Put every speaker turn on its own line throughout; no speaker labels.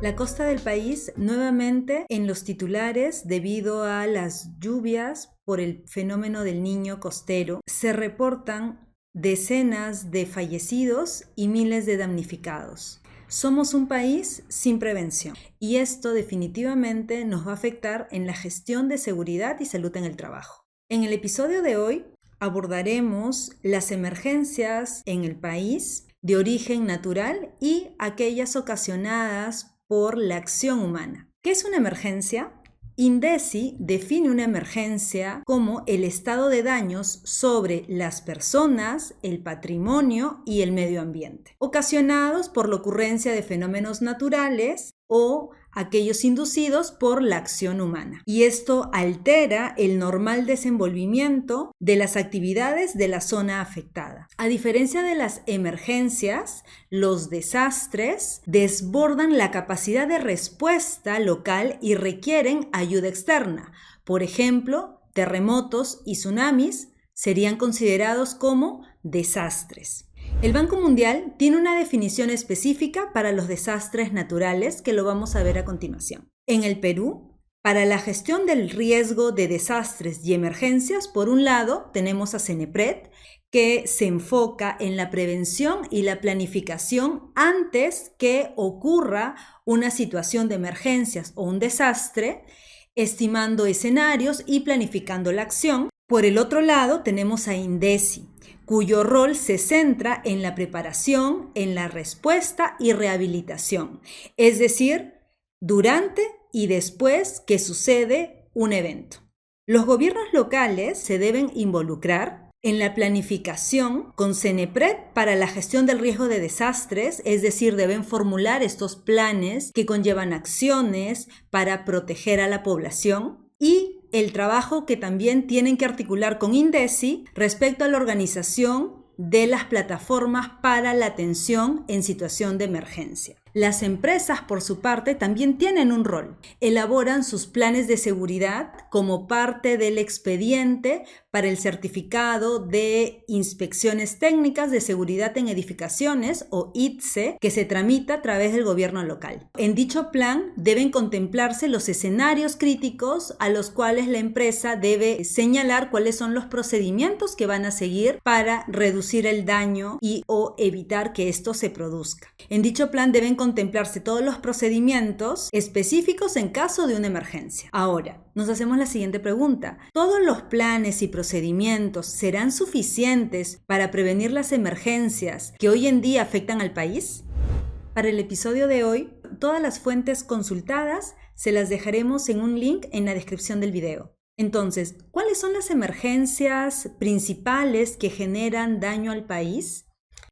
La costa del país nuevamente en los titulares debido a las lluvias por el fenómeno del Niño costero. Se reportan decenas de fallecidos y miles de damnificados. Somos un país sin prevención y esto definitivamente nos va a afectar en la gestión de seguridad y salud en el trabajo. En el episodio de hoy abordaremos las emergencias en el país de origen natural y aquellas ocasionadas por la acción humana. ¿Qué es una emergencia? INDECI define una emergencia como el estado de daños sobre las personas, el patrimonio y el medio ambiente, ocasionados por la ocurrencia de fenómenos naturales o aquellos inducidos por la acción humana. Y esto altera el normal desenvolvimiento de las actividades de la zona afectada. A diferencia de las emergencias, los desastres desbordan la capacidad de respuesta local y requieren ayuda externa. Por ejemplo, terremotos y tsunamis serían considerados como desastres. El Banco Mundial tiene una definición específica para los desastres naturales que lo vamos a ver a continuación. En el Perú, para la gestión del riesgo de desastres y emergencias, por un lado tenemos a CENEPRED, que se enfoca en la prevención y la planificación antes que ocurra una situación de emergencias o un desastre, estimando escenarios y planificando la acción. Por el otro lado tenemos a INDECI, cuyo rol se centra en la preparación, en la respuesta y rehabilitación, es decir, durante y después que sucede un evento. Los gobiernos locales se deben involucrar en la planificación con CENEPRED para la gestión del riesgo de desastres, es decir, deben formular estos planes que conllevan acciones para proteger a la población y el trabajo que también tienen que articular con INDECI respecto a la organización de las plataformas para la atención en situación de emergencia. Las empresas, por su parte, también tienen un rol. Elaboran sus planes de seguridad como parte del expediente para el certificado de inspecciones técnicas de seguridad en edificaciones o ITSE que se tramita a través del gobierno local. En dicho plan deben contemplarse los escenarios críticos a los cuales la empresa debe señalar cuáles son los procedimientos que van a seguir para reducir el daño o evitar que esto se produzca. En dicho plan deben contemplarse todos los procedimientos específicos en caso de una emergencia. Ahora, nos hacemos la siguiente pregunta. ¿Todos los planes y procedimientos serán suficientes para prevenir las emergencias que hoy en día afectan al país? Para el episodio de hoy, todas las fuentes consultadas se las dejaremos en un link en la descripción del video. Entonces, ¿cuáles son las emergencias principales que generan daño al país?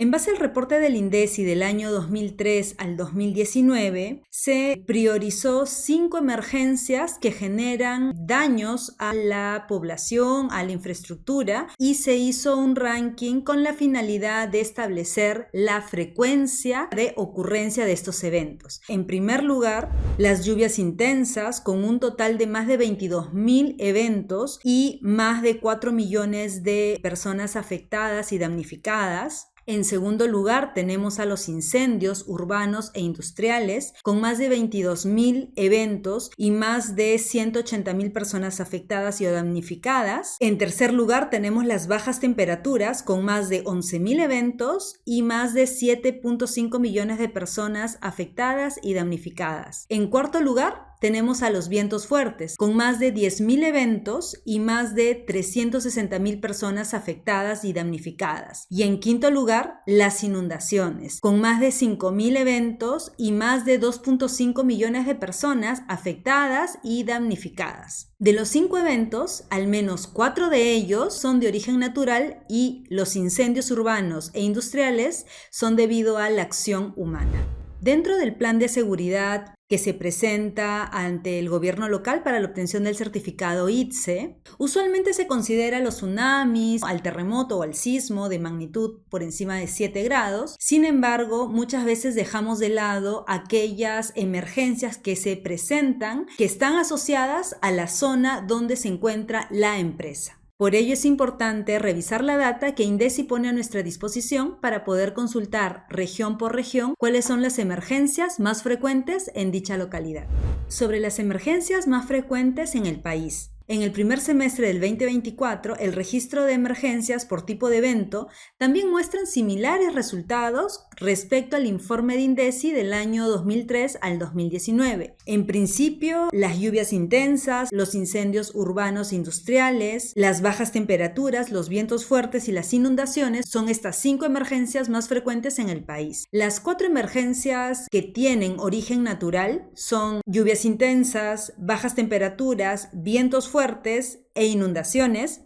En base al reporte del INDECI del año 2003 al 2019, se priorizó 5 emergencias que generan daños a la población, a la infraestructura, y se hizo un ranking con la finalidad de establecer la frecuencia de ocurrencia de estos eventos. En primer lugar, las lluvias intensas, con un total de más de 22.000 eventos y más de 4 millones de personas afectadas y damnificadas. En segundo lugar, tenemos a los incendios urbanos e industriales, con más de 22.000 eventos y más de 180.000 personas afectadas y o damnificadas. En tercer lugar, tenemos las bajas temperaturas, con más de 11.000 eventos y más de 7.5 millones de personas afectadas y damnificadas. En cuarto lugar, tenemos a los vientos fuertes, con más de 10.000 eventos y más de 360.000 personas afectadas y damnificadas. Y en quinto lugar, las inundaciones, con más de 5.000 eventos y más de 2.5 millones de personas afectadas y damnificadas. De los 5 eventos, al menos 4 de ellos son de origen natural y los incendios urbanos e industriales son debido a la acción humana. Dentro del plan de seguridad que se presenta ante el gobierno local para la obtención del certificado ITSE, usualmente se considera los tsunamis, al terremoto o al sismo de magnitud por encima de 7 grados. Sin embargo, muchas veces dejamos de lado aquellas emergencias que se presentan que están asociadas a la zona donde se encuentra la empresa. Por ello es importante revisar la data que INDECI pone a nuestra disposición para poder consultar región por región cuáles son las emergencias más frecuentes en dicha localidad. Sobre las emergencias más frecuentes en el país. En el primer semestre del 2024, el registro de emergencias por tipo de evento también muestran similares resultados respecto al informe de INDECI del año 2003 al 2019. En principio, las lluvias intensas, los incendios urbanos industriales, las bajas temperaturas, los vientos fuertes y las inundaciones son estas 5 emergencias más frecuentes en el país. Las 4 emergencias que tienen origen natural son lluvias intensas, bajas temperaturas, vientos fuertes e inundaciones.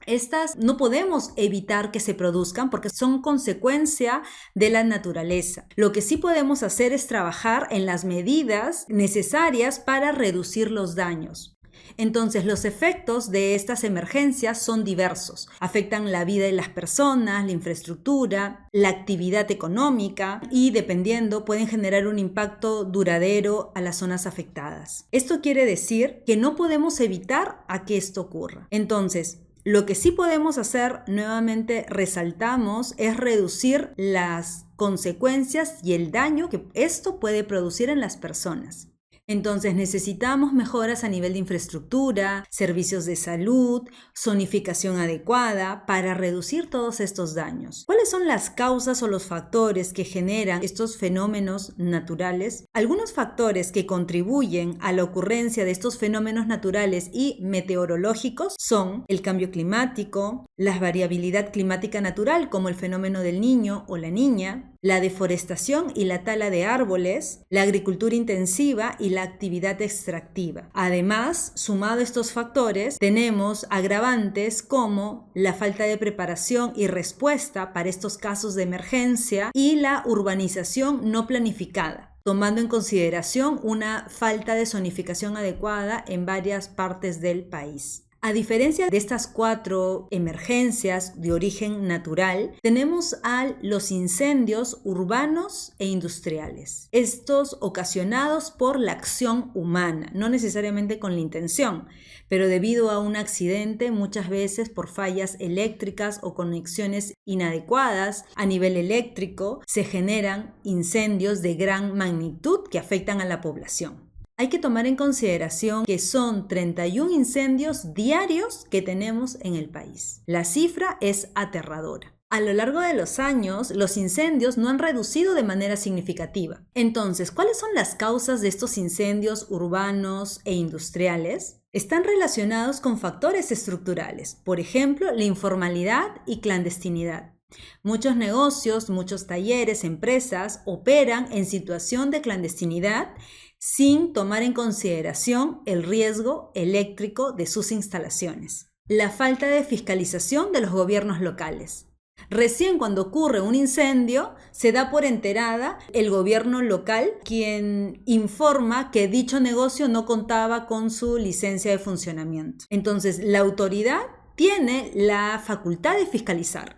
Estas no podemos evitar que se produzcan porque son consecuencia de la naturaleza. Lo que sí podemos hacer es trabajar en las medidas necesarias para reducir los daños. Entonces, los efectos de estas emergencias son diversos. Afectan la vida de las personas, la infraestructura, la actividad económica y, dependiendo, pueden generar un impacto duradero a las zonas afectadas. Esto quiere decir que no podemos evitar a que esto ocurra. Entonces, lo que sí podemos hacer, nuevamente resaltamos, es reducir las consecuencias y el daño que esto puede producir en las personas. Entonces necesitamos mejoras a nivel de infraestructura, servicios de salud, zonificación adecuada para reducir todos estos daños. ¿Cuáles son las causas o los factores que generan estos fenómenos naturales? Algunos factores que contribuyen a la ocurrencia de estos fenómenos naturales y meteorológicos son el cambio climático, la variabilidad climática natural como el fenómeno del Niño o la Niña, la deforestación y la tala de árboles, la agricultura intensiva y la actividad extractiva. Además, sumado a estos factores, tenemos agravantes como la falta de preparación y respuesta para estos casos de emergencia y la urbanización no planificada, tomando en consideración una falta de zonificación adecuada en varias partes del país. A diferencia de estas 4 emergencias de origen natural, tenemos los incendios urbanos e industriales. Estos ocasionados por la acción humana, no necesariamente con la intención, pero debido a un accidente, muchas veces por fallas eléctricas o conexiones inadecuadas a nivel eléctrico, se generan incendios de gran magnitud que afectan a la población. Hay que tomar en consideración que son 31 incendios diarios que tenemos en el país. La cifra es aterradora. A lo largo de los años, los incendios no han reducido de manera significativa. Entonces, ¿cuáles son las causas de estos incendios urbanos e industriales? Están relacionados con factores estructurales, por ejemplo, la informalidad y clandestinidad. Muchos negocios, muchos talleres, empresas operan en situación de clandestinidad sin tomar en consideración el riesgo eléctrico de sus instalaciones. La falta de fiscalización de los gobiernos locales. Recién cuando ocurre un incendio, se da por enterada el gobierno local, quien informa que dicho negocio no contaba con su licencia de funcionamiento. Entonces, la autoridad tiene la facultad de fiscalizar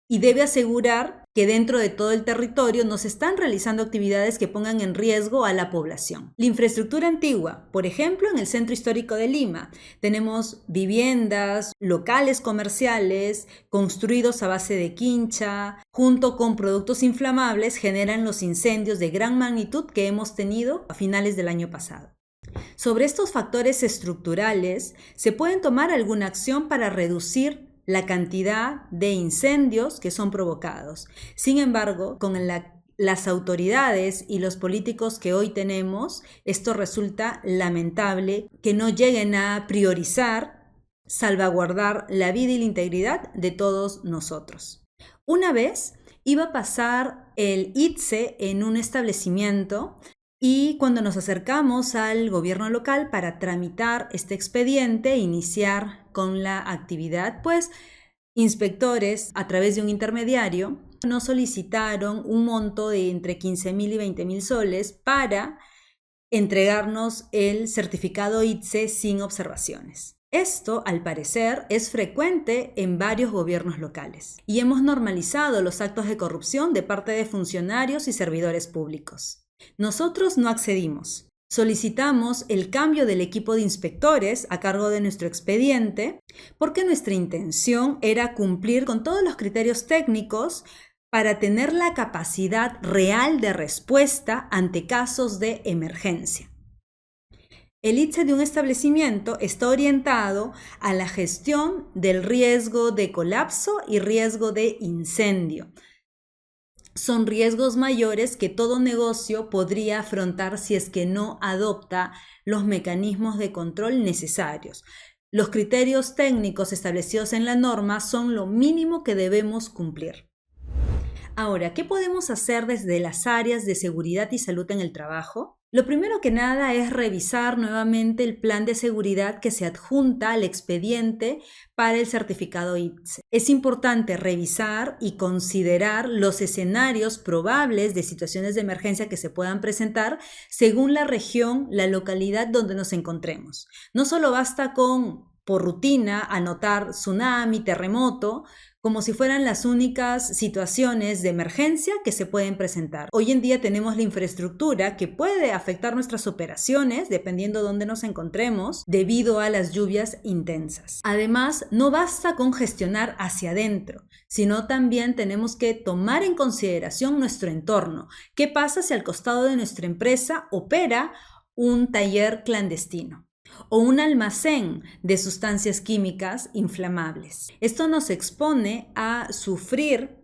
y debe asegurar que dentro de todo el territorio no se están realizando actividades que pongan en riesgo a la población. La infraestructura antigua, por ejemplo, en el centro histórico de Lima, tenemos viviendas, locales comerciales, construidos a base de quincha, junto con productos inflamables, generan los incendios de gran magnitud que hemos tenido a finales del año pasado. Sobre estos factores estructurales, se pueden tomar alguna acción para reducir la cantidad de incendios que son provocados. Sin embargo, con las autoridades y los políticos que hoy tenemos, esto resulta lamentable que no lleguen a priorizar, salvaguardar la vida y la integridad de todos nosotros. Una vez iba a pasar el ITSE en un establecimiento y cuando nos acercamos al gobierno local para tramitar este expediente e iniciar con la actividad, pues inspectores a través de un intermediario nos solicitaron un monto de entre 15.000 y 20.000 soles para entregarnos el certificado ITSE sin observaciones. Esto, al parecer, es frecuente en varios gobiernos locales y hemos normalizado los actos de corrupción de parte de funcionarios y servidores públicos. Nosotros no accedimos. Solicitamos el cambio del equipo de inspectores a cargo de nuestro expediente porque nuestra intención era cumplir con todos los criterios técnicos para tener la capacidad real de respuesta ante casos de emergencia. El ITSE de un establecimiento está orientado a la gestión del riesgo de colapso y riesgo de incendio. Son riesgos mayores que todo negocio podría afrontar si es que no adopta los mecanismos de control necesarios. Los criterios técnicos establecidos en la norma son lo mínimo que debemos cumplir. Ahora, ¿qué podemos hacer desde las áreas de seguridad y salud en el trabajo? Lo primero que nada es revisar nuevamente el plan de seguridad que se adjunta al expediente para el certificado ITSE. Es importante revisar y considerar los escenarios probables de situaciones de emergencia que se puedan presentar según la región, la localidad donde nos encontremos. No solo basta con, por rutina, anotar tsunami, terremoto, como si fueran las únicas situaciones de emergencia que se pueden presentar. Hoy en día tenemos la infraestructura que puede afectar nuestras operaciones dependiendo de dónde nos encontremos debido a las lluvias intensas. Además, no basta con gestionar hacia adentro, sino también tenemos que tomar en consideración nuestro entorno. ¿Qué pasa si al costado de nuestra empresa opera un taller clandestino o un almacén de sustancias químicas inflamables? Esto nos expone a sufrir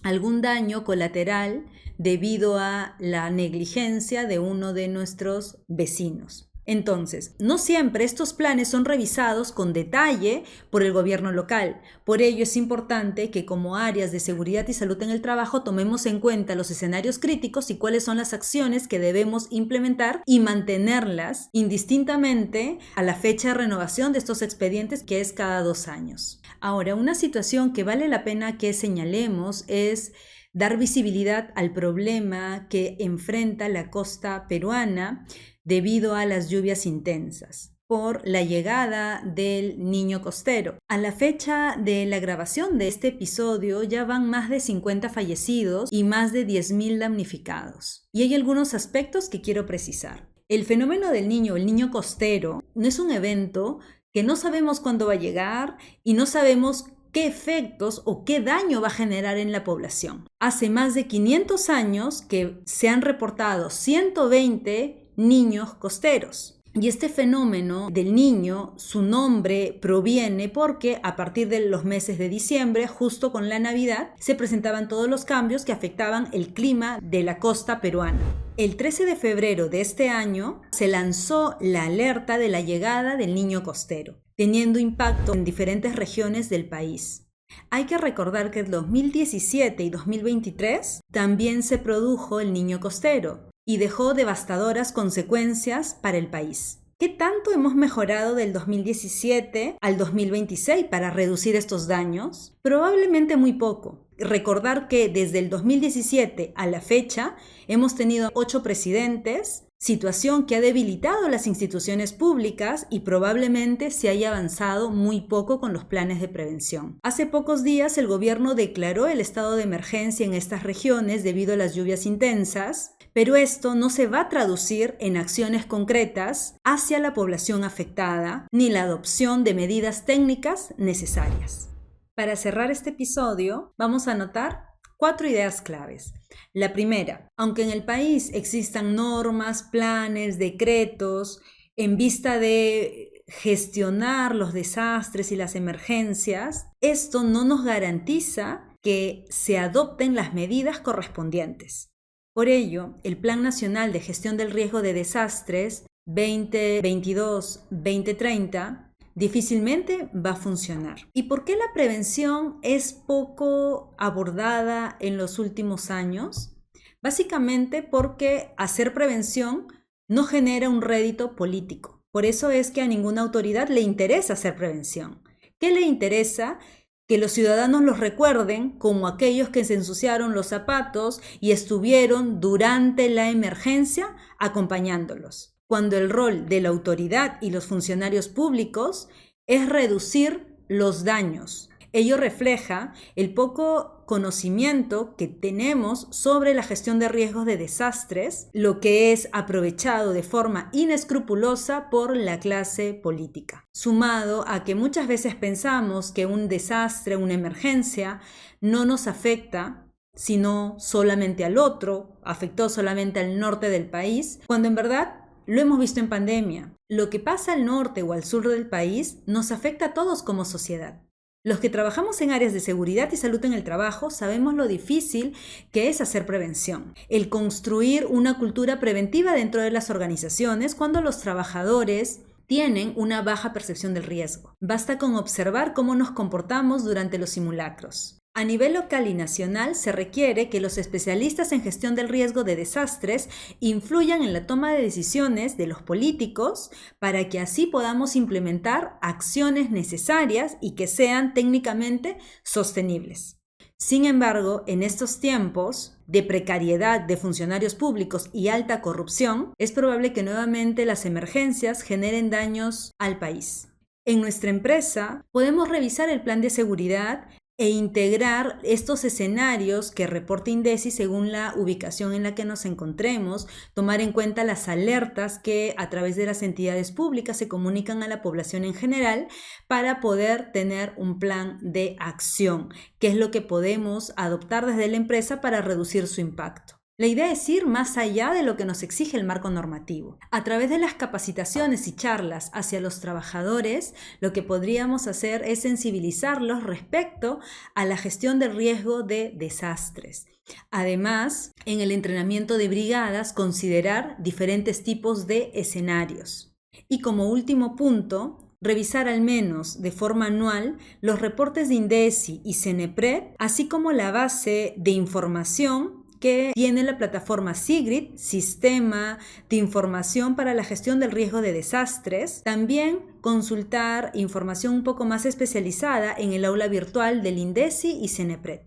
algún daño colateral debido a la negligencia de uno de nuestros vecinos. Entonces, no siempre estos planes son revisados con detalle por el gobierno local. Por ello es importante que como áreas de seguridad y salud en el trabajo tomemos en cuenta los escenarios críticos y cuáles son las acciones que debemos implementar y mantenerlas indistintamente a la fecha de renovación de estos expedientes, que es cada 2 años. Ahora, una situación que vale la pena que señalemos es dar visibilidad al problema que enfrenta la costa peruana debido a las lluvias intensas por la llegada del niño costero. A la fecha de la grabación de este episodio ya van más de 50 fallecidos y más de 10.000 damnificados. Y hay algunos aspectos que quiero precisar. El fenómeno del niño, el niño costero, no es un evento que no sabemos cuándo va a llegar y no sabemos qué efectos o qué daño va a generar en la población. Hace más de 500 años que se han reportado 120 niños costeros. Y este fenómeno del niño, su nombre proviene porque a partir de los meses de diciembre, justo con la Navidad, se presentaban todos los cambios que afectaban el clima de la costa peruana. El 13 de febrero de este año se lanzó la alerta de la llegada del niño costero, teniendo impacto en diferentes regiones del país. Hay que recordar que en 2017 y 2023 también se produjo el niño costero y dejó devastadoras consecuencias para el país. ¿Qué tanto hemos mejorado del 2017 al 2026 para reducir estos daños? Probablemente muy poco. Recordar que desde el 2017 a la fecha hemos tenido 8 presidentes, situación que ha debilitado las instituciones públicas y probablemente se haya avanzado muy poco con los planes de prevención. Hace pocos días el gobierno declaró el estado de emergencia en estas regiones debido a las lluvias intensas, pero esto no se va a traducir en acciones concretas hacia la población afectada ni la adopción de medidas técnicas necesarias. Para cerrar este episodio, vamos a anotar 4 ideas claves. La primera, aunque en el país existan normas, planes, decretos, en vista de gestionar los desastres y las emergencias, esto no nos garantiza que se adopten las medidas correspondientes. Por ello, el Plan Nacional de Gestión del Riesgo de Desastres 2022-2030 difícilmente va a funcionar. ¿Y por qué la prevención es poco abordada en los últimos años? Básicamente porque hacer prevención no genera un rédito político. Por eso es que a ninguna autoridad le interesa hacer prevención. ¿Qué le interesa? Que los ciudadanos los recuerden como aquellos que se ensuciaron los zapatos y estuvieron durante la emergencia acompañándolos, cuando el rol de la autoridad y los funcionarios públicos es reducir los daños. Ello refleja el poco conocimiento que tenemos sobre la gestión de riesgos de desastres, lo que es aprovechado de forma inescrupulosa por la clase política. Sumado a que muchas veces pensamos que un desastre, una emergencia, no nos afecta sino solamente al otro, afectó solamente al norte del país, cuando en verdad lo hemos visto en pandemia. Lo que pasa al norte o al sur del país nos afecta a todos como sociedad. Los que trabajamos en áreas de seguridad y salud en el trabajo sabemos lo difícil que es hacer prevención, el construir una cultura preventiva dentro de las organizaciones cuando los trabajadores tienen una baja percepción del riesgo. Basta con observar cómo nos comportamos durante los simulacros. A nivel local y nacional se requiere que los especialistas en gestión del riesgo de desastres influyan en la toma de decisiones de los políticos para que así podamos implementar acciones necesarias y que sean técnicamente sostenibles. Sin embargo, en estos tiempos de precariedad de funcionarios públicos y alta corrupción, es probable que nuevamente las emergencias generen daños al país. En nuestra empresa podemos revisar el plan de seguridad e integrar estos escenarios que reporta INDECI según la ubicación en la que nos encontremos, tomar en cuenta las alertas que a través de las entidades públicas se comunican a la población en general para poder tener un plan de acción, que es lo que podemos adoptar desde la empresa para reducir su impacto. La idea es ir más allá de lo que nos exige el marco normativo. A través de las capacitaciones y charlas hacia los trabajadores, lo que podríamos hacer es sensibilizarlos respecto a la gestión del riesgo de desastres. Además, en el entrenamiento de brigadas, considerar diferentes tipos de escenarios. Y como último punto, revisar al menos de forma anual los reportes de INDECI y CENEPRED, así como la base de información que tiene la plataforma SIGRID, Sistema de Información para la Gestión del Riesgo de Desastres. También consultar información un poco más especializada en el aula virtual del INDECI y CENEPRED.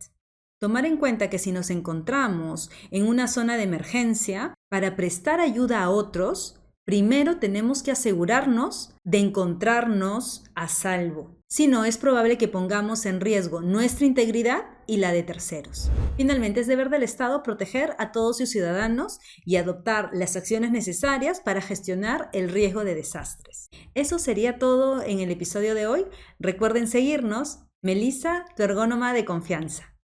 Tomar en cuenta que si nos encontramos en una zona de emergencia, para prestar ayuda a otros, primero tenemos que asegurarnos de encontrarnos a salvo. Si no, es probable que pongamos en riesgo nuestra integridad y la de terceros. Finalmente, es deber del Estado proteger a todos sus ciudadanos y adoptar las acciones necesarias para gestionar el riesgo de desastres. Eso sería todo en el episodio de hoy. Recuerden seguirnos. Melissa, tu ergónoma de confianza.